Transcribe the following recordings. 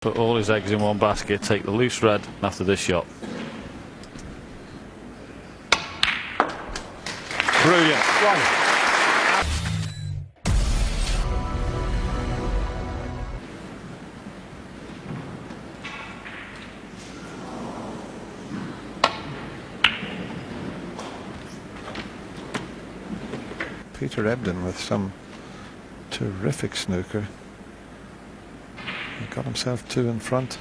Put all his eggs in one basket, take the loose red after this shot. Brilliant. One. Peter Ebden with some terrific snooker. He got himself 2 in front.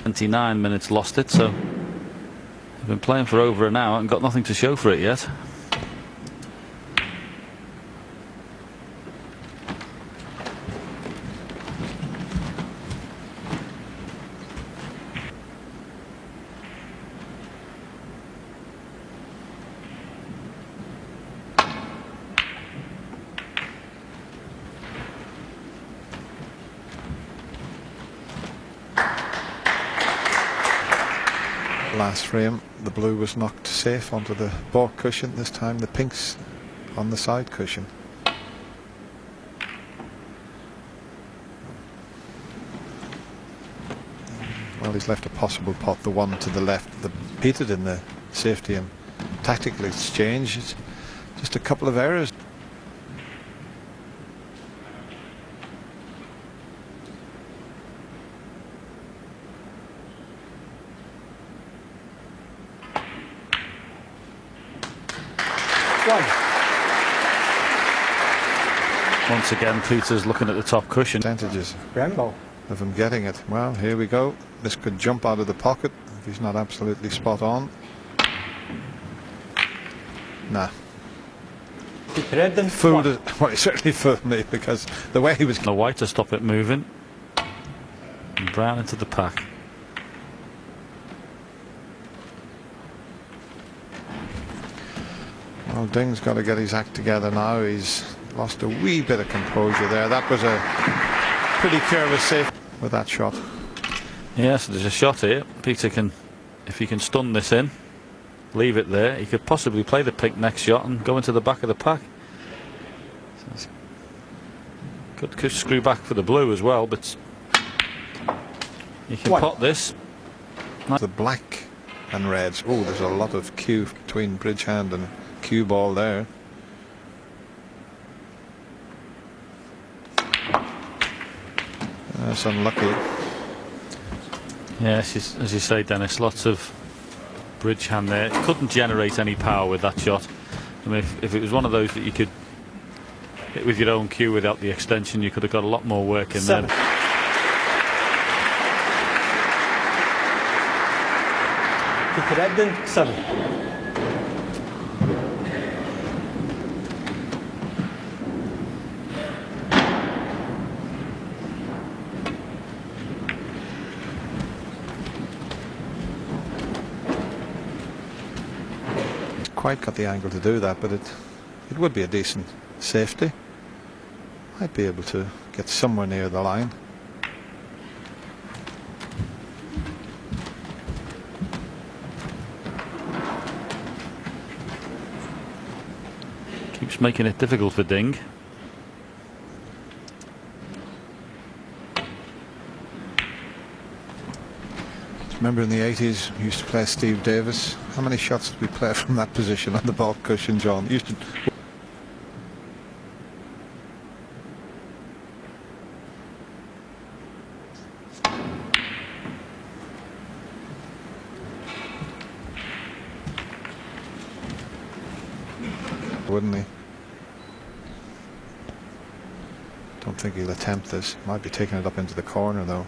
"29 minutes lost it, so they've been playing for over an hour and got nothing to show for it yet." Last frame, the blue was knocked safe onto the baulk cushion. This time the pink's on the side cushion. Well, he's left a possible pot, the one to the left, the peated in the safety and tactical exchange. It's just a couple of errors. Once again, Peter's looking at the top cushion. Percentages Rainbow. of him getting it. Well, here we go. This could jump out of the pocket if he's not absolutely spot on. Nah. Peter Ebden. Fooled it. Well, he certainly fooled me, because the way he was. The white to stop it moving. And brown into the pack. Well, Ding's got to get his act together now. He's lost a wee bit of composure there. That was a pretty careless save with that shot. Yeah, so there's a shot here. Peter can, if he can stun this in, leave it there, he could possibly play the pink next shot and go into the back of the pack. So good screw back for the blue as well, but he can pot this. The black and reds. Oh, there's a lot of cue between bridge hand and cue ball there. That's unlucky. Yes, as you say, Dennis, lots of bridge hand there. Couldn't generate any power with that shot. I mean, if it was one of those that you could hit with your own cue without the extension, you could have got a lot more work in there. Peter Ebden, 7. Quite got the angle to do that, but it would be a decent safety. Might be able to get somewhere near the line. Keeps making it difficult for Ding. Remember in the 80s, we used to play Steve Davis. How many shots did we play from that position on the baulk cushion, John? Used to. Wouldn't he? Don't think he'll attempt this. Might be taking it up into the corner though.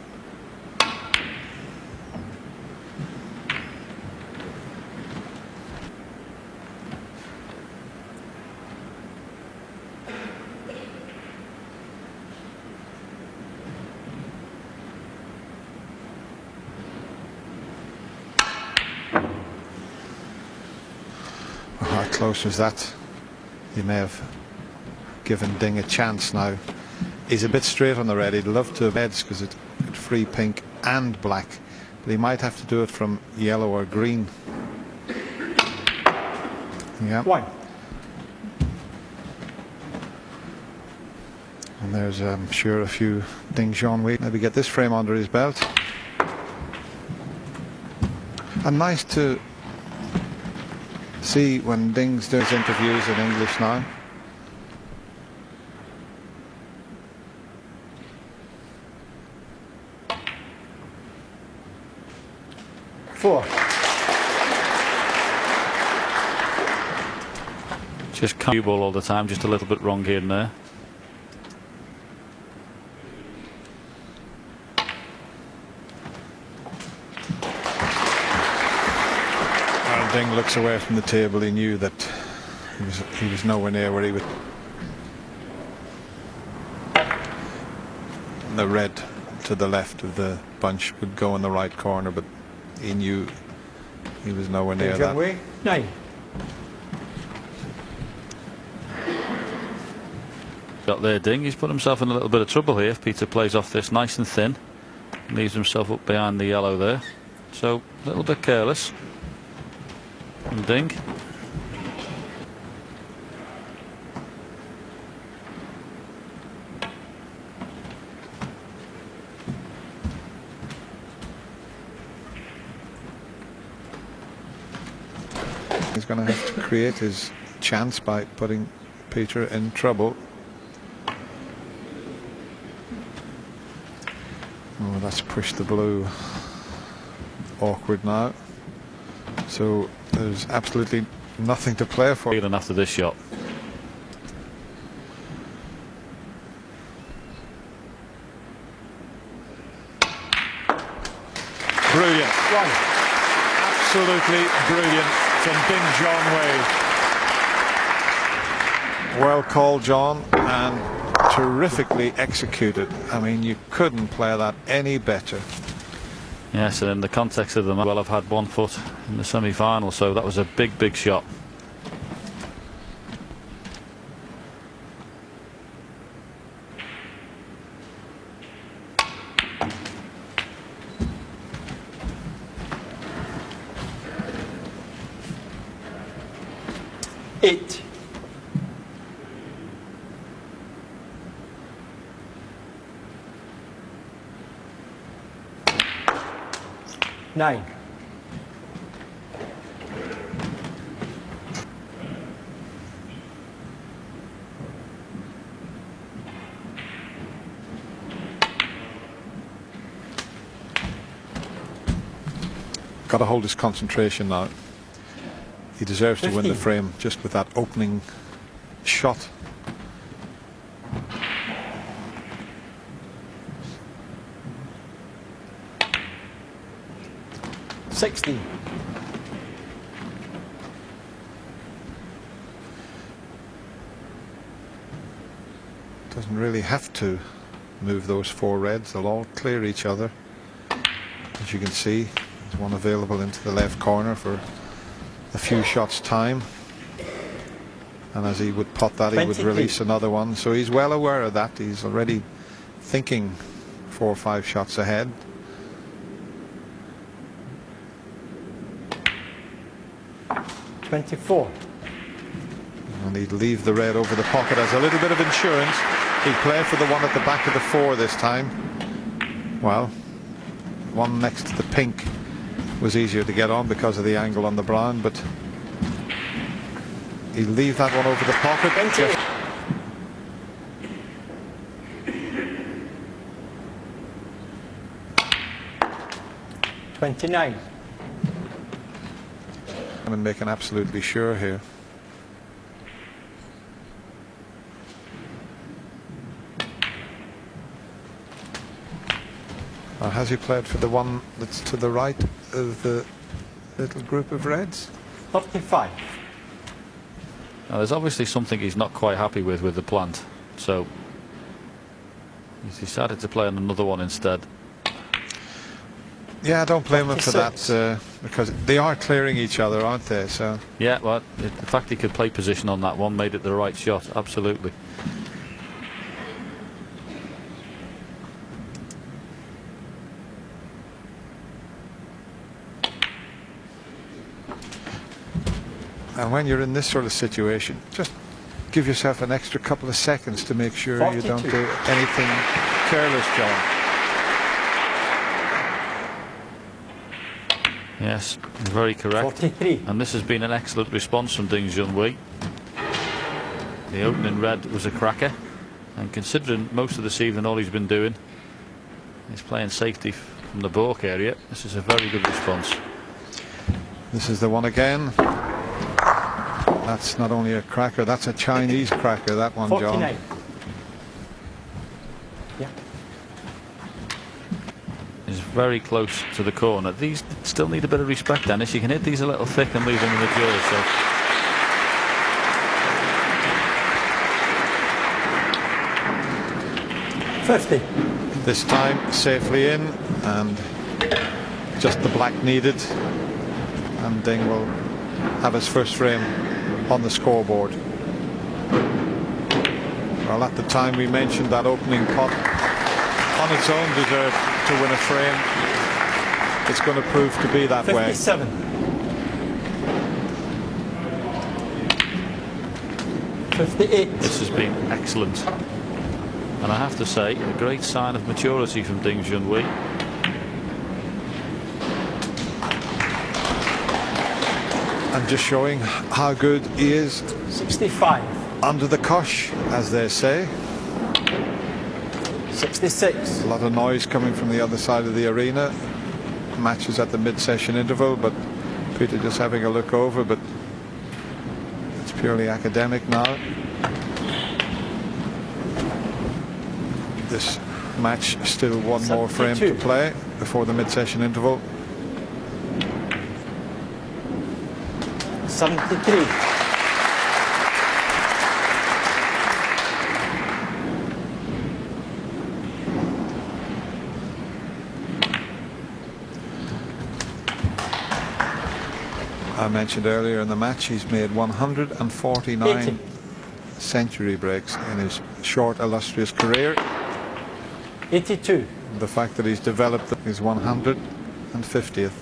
How close was that? He may have given Ding a chance now. He's a bit straight on the red. He'd love to have heads because it could free pink and black, but he might have to do it from yellow or green. Yeah. 1. And there's, I'm sure, a few Ding Junhui. Maybe get this frame under his belt. And nice to see when Ding's doing his interviews in English now. Just cue ball all the time, just a little bit wrong here and there. Well, Ding looks away from the table. He knew that he was nowhere near where he would. The red to the left of the bunch would go in the right corner, but he knew he was nowhere near that. 9. Got there, Ding. He's put himself in a little bit of trouble here if Peter plays off this nice and thin. Leaves himself up behind the yellow there. So, a little bit careless. And Ding. He's going to have to create his chance by putting Peter in trouble. Oh, that's pushed the blue awkward now. So there's absolutely nothing to play for. Feeling after this shot. Brilliant. Absolutely brilliant from Ding Junhui. Well called, John, and terrifically executed. I mean, you couldn't play that any better. Yes, and in the context of the match, well, I've had 1 foot in the semi-final, so that was a big shot. Eight. 9. Got to hold his concentration now. He deserves to win the 15. frame just with that opening shot. $16. Doesn't really have to move those 4 reds. They'll all clear each other. As you can see, there's one available into the left corner for a few shots time. And as he would pot that, he would 23. release another one. So he's well aware of that. He's already thinking 4 or 5 shots ahead. $24. And he'd leave the red over the pocket as a little bit of insurance. He'd play for the one at the back of the 4 this time. Well, one next to the pink was easier to get on because of the angle on the brown, but he'd leave that one over the pocket. 29. And making absolutely sure here. Or has he played for the one that's to the right of the little group of reds? 35. Now, there's obviously something he's not quite happy with the plant, so he's decided to play on another one instead. Yeah, I don't blame him for that, because they are clearing each other, aren't they? So Yeah, well, the fact he could play position on that one made it the right shot, absolutely. And when you're in this sort of situation, just give yourself an extra couple of seconds to make sure you don't 42. do anything careless, John. Yes, very correct. 43. And this has been an excellent response from Ding Junhui. The opening red was a cracker, and considering most of this evening all he's been doing is playing safety from the balk area, this is a very good response. This is the one again. That's not only a cracker, that's a Chinese cracker, that one, John. 49. Yeah. Is very close to the corner. These still need a bit of respect, Dennis. You can hit these a little thick and leave them in the jaws. So. $50. This time safely in, and just the black needed, and Ding will have his first frame on the scoreboard. Well, at the time we mentioned that opening pot on its own deserved to win a frame. It's going to prove to be that 57. way. 58. This has been excellent, and I have to say a great sign of maturity from Ding Junhui. And just showing how good he is 65. under the cosh, as they say. 66. A lot of noise coming from the other side of the arena. Matches at the mid-session interval, but Peter just having a look over, but it's purely academic now. This match still one more frame to 72. play before the mid-session interval. 73. I mentioned earlier in the match he's made 149 80. century breaks in his short illustrious career. 82. The fact that he's developed his 150th.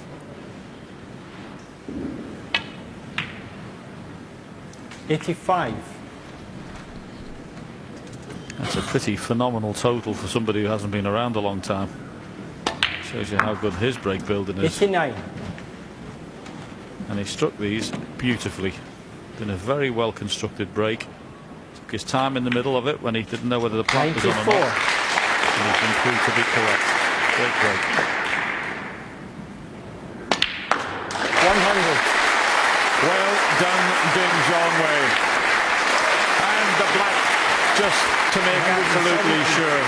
85. That's a pretty phenomenal total for somebody who hasn't been around a long time. Shows you how good his break building is. 89. And he struck these beautifully. Been a very well constructed break. Took his time in the middle of it when he didn't know whether the plant was on or 94. not. And he's been proved to be correct. Great break. 100. Well done, Ding Junhui. And the black, just to make absolutely sure.